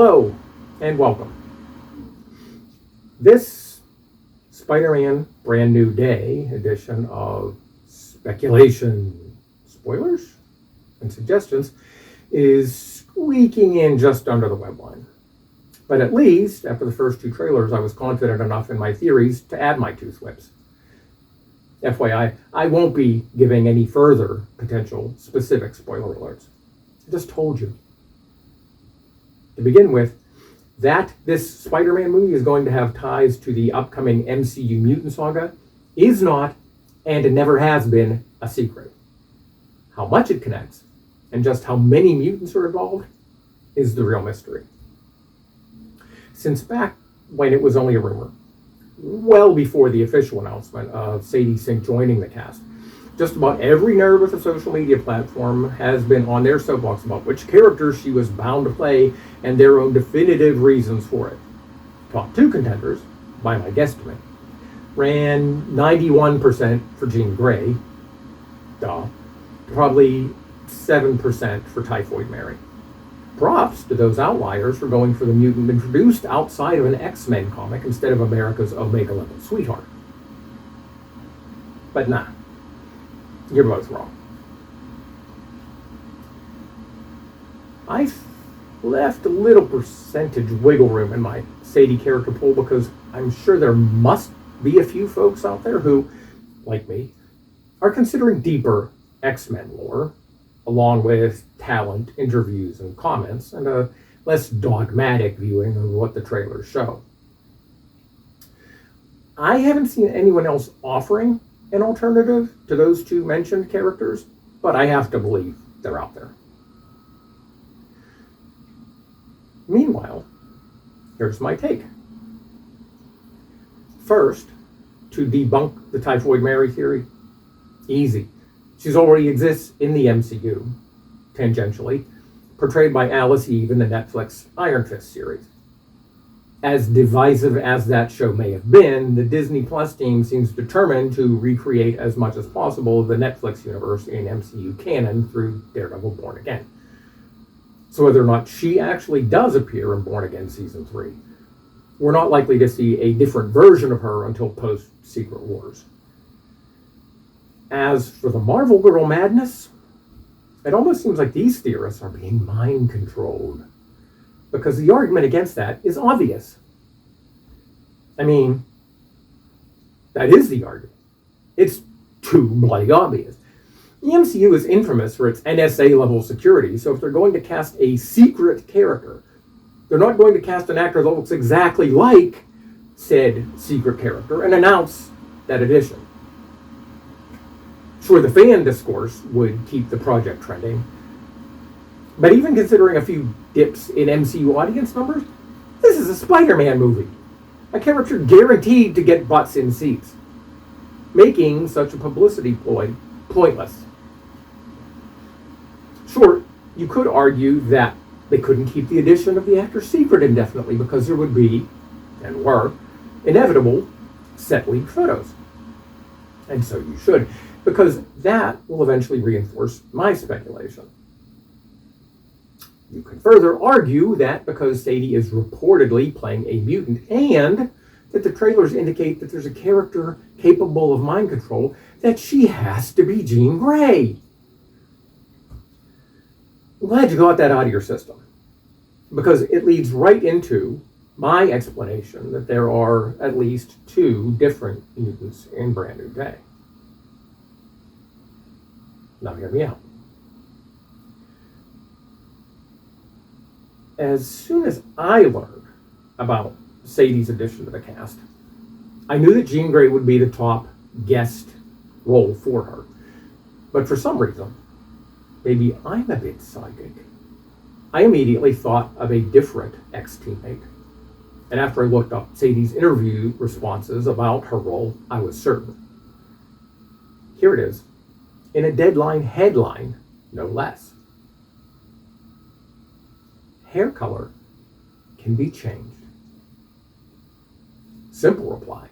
Hello and welcome. This Spider-Man Brand New Day edition of Speculation, Spoilers, and Suggestions is squeaking in just under the web line. But at least, after the first two trailers, I was confident enough in my theories to add my two swips. FYI, I won't be giving any further potential specific spoiler alerts. I just told you. To begin with, that this Spider-Man movie is going to have ties to the upcoming MCU mutant saga is not, and it never has been, a secret. How much it connects, and just how many mutants are involved, is the real mystery. Since back when it was only a rumor, well before the official announcement of Sadie Sink joining the cast, just about every nerd with a social media platform has been on their soapbox about which characters she was bound to play and their own definitive reasons for it. Top two contenders, by my guesstimate, ran 91% for Jean Grey, probably 7% for Typhoid Mary. Props to those outliers for going for the mutant introduced outside of an X-Men comic instead of America's Omega-level sweetheart. But nah, you're both wrong. I've left a little percentage wiggle room in my Sadie character pool because I'm sure there must be a few folks out there who, like me, are considering deeper X-Men lore, along with talent, interviews, and comments, and a less dogmatic viewing of what the trailers show. I haven't seen anyone else offering an alternative to those two mentioned characters, but I have to believe they're out there. Meanwhile, here's my take. First, to debunk the Typhoid Mary theory, easy. She already exists in the MCU, tangentially, portrayed by Alice Eve in the Netflix Iron Fist series. As divisive as that show may have been, the Disney Plus team seems determined to recreate as much as possible the Netflix universe in MCU canon through Daredevil Born Again. So whether or not she actually does appear in Born Again Season 3, we're not likely to see a different version of her until post-Secret Wars. As for the Marvel Girl madness, it almost seems like these theorists are being mind-controlled, because the argument against that is obvious. I mean, that is the argument. It's too bloody obvious. The MCU is infamous for its NSA-level security, so if they're going to cast a secret character, they're not going to cast an actor that looks exactly like said secret character and announce that addition. Sure, the fan discourse would keep the project trending, but even considering a few dips in MCU audience numbers, this is a Spider-Man movie, a character guaranteed to get butts in seats, making such a publicity ploy pointless. Sure, you could argue that they couldn't keep the addition of the actor secret indefinitely because there would be, and were, inevitable set-leaked photos. And so you should, because that will eventually reinforce my speculation. You can further argue that because Sadie is reportedly playing a mutant and that the trailers indicate that there's a character capable of mind control, that she has to be Jean Grey. I'm glad you got that out of your system, because it leads right into my explanation that there are at least two different mutants in Brand New Day. Now hear me out. As soon as I learned about Sadie's addition to the cast, I knew that Jean Grey would be the top guest role for her. But for some reason, maybe I'm a bit psychic, I immediately thought of a different ex-teammate. And after I looked up Sadie's interview responses about her role, I was certain. Here it is, in a Deadline headline, no less. Hair color can be changed. Simple reply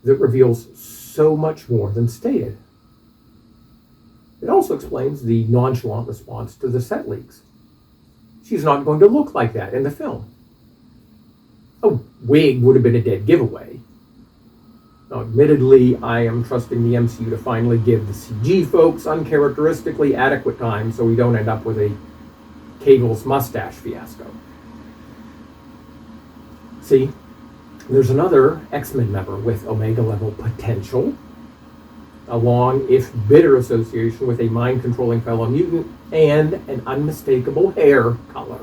that reveals so much more than stated. It also explains the nonchalant response to the set leaks. she's not going to look like that in the film. A wig would have been a dead giveaway. Now, admittedly, I am trusting the MCU to finally give the CG folks uncharacteristically adequate time so we don't end up with a Cable's mustache fiasco. See, there's another X-Men member with Omega-level potential, a long, if bitter, association with a mind-controlling fellow mutant, and an unmistakable hair color.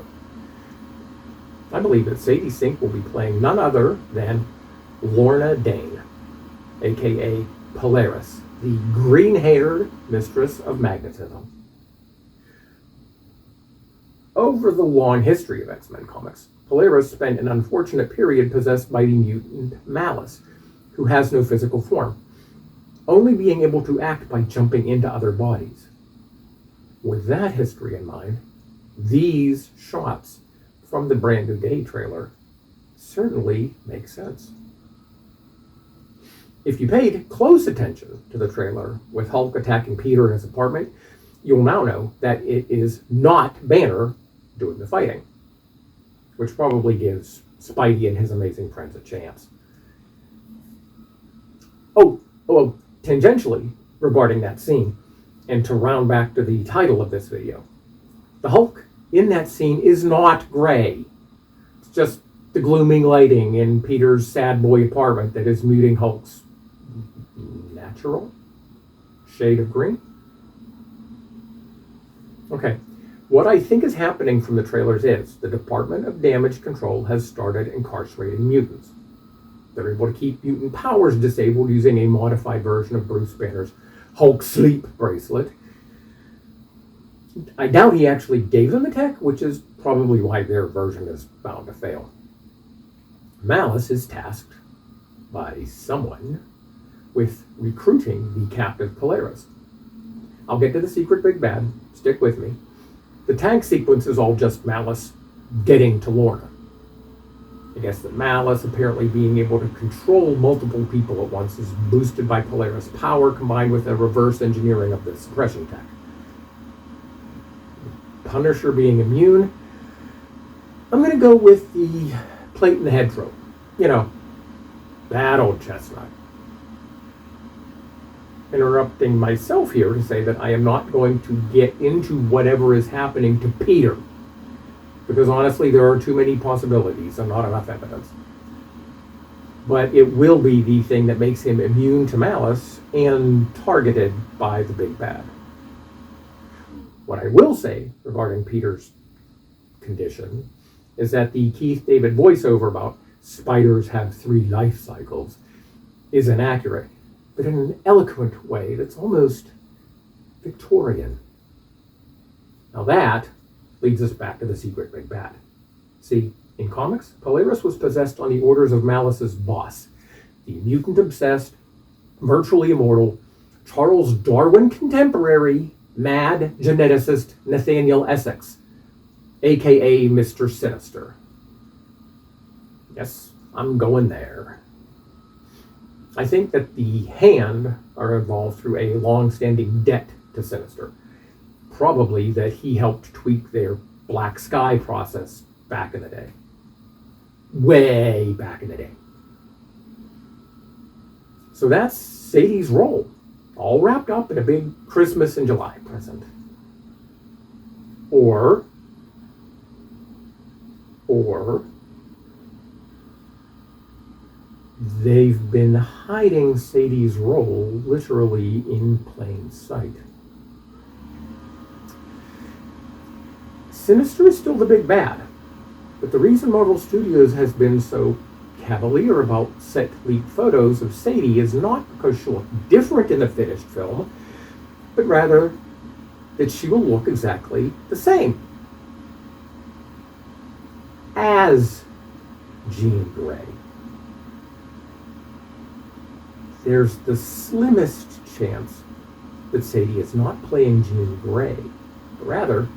I believe that Sadie Sink will be playing none other than Lorna Dane, aka Polaris, the green-haired mistress of magnetism. Over the long history of X-Men comics, Polaris spent an unfortunate period possessed by the mutant Malice, who has no physical form, only being able to act by jumping into other bodies. With that history in mind, these shots from the Brand New Day trailer certainly make sense. If you paid close attention to the trailer with Hulk attacking Peter in his apartment, you'll now know that it is not Banner doing the fighting, which probably gives Spidey and his amazing friends a chance. Oh, tangentially regarding that scene, and to round back to the title of this video, the Hulk in that scene is not gray. It's just the glooming lighting in Peter's sad boy apartment that is muting Hulk's natural shade of green. Okay, what I think is happening from the trailers is the Department of Damage Control has started incarcerating mutants. They're able to keep mutant powers disabled using a modified version of Bruce Banner's Hulk Sleep bracelet. I doubt he actually gave them the tech, which is probably why their version is bound to fail. Malice is tasked by someone with recruiting the captive Polaris. I'll get to the secret big bad. Stick with me. The tank sequence is all just Malice getting to Lorna. I guess that Malice apparently being able to control multiple people at once is boosted by Polaris power combined with a reverse engineering of the suppression tech. Punisher being immune. I'm going to go with the plate in the head trope. You know, that old chestnut. Interrupting myself here to say that I am not going to get into whatever is happening to Peter, because honestly there are too many possibilities and not enough evidence. But it will be the thing that makes him immune to Malice and targeted by the big bad. What I will say regarding Peter's condition is that the Keith David voiceover about spiders have 3 life cycles is inaccurate, but in an eloquent way that's almost Victorian. Now that leads us back to the secret big bad. See, in comics, Polaris was possessed on the orders of Malice's boss, the mutant-obsessed, virtually immortal, Charles Darwin contemporary, mad geneticist Nathaniel Essex, aka Mr. Sinister. Yes, I'm going there. I think that the Hand are involved through a long-standing debt to Sinister. Probably that he helped tweak their Black Sky process back in the day. Way back in the day. So that's Sadie's role, all wrapped up in a big Christmas in July present. Or they've been hiding Sadie's role literally in plain sight. Sinister is still the big bad, but the reason Marvel Studios has been so cavalier about set leaked photos of Sadie is not because she'll look different in the finished film, but rather that she will look exactly the same as Jean Grey. There's the slimmest chance that Sadie is not playing Jean Grey, but rather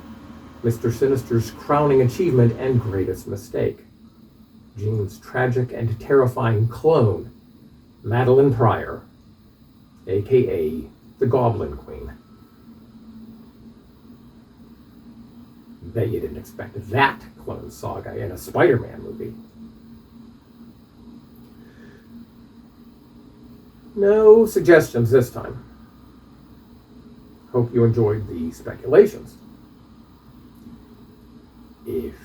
Mr. Sinister's crowning achievement and greatest mistake, Jean's tragic and terrifying clone, Madeline Pryor, aka the Goblin Queen. Bet you didn't expect that clone saga in a Spider-Man movie. No suggestions this time. Hope you enjoyed the speculations. If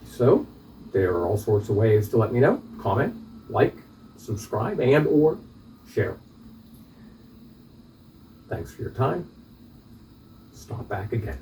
so, there are all sorts of ways to let me know. Comment, like, subscribe, and or share. Thanks for your time. Stop back again.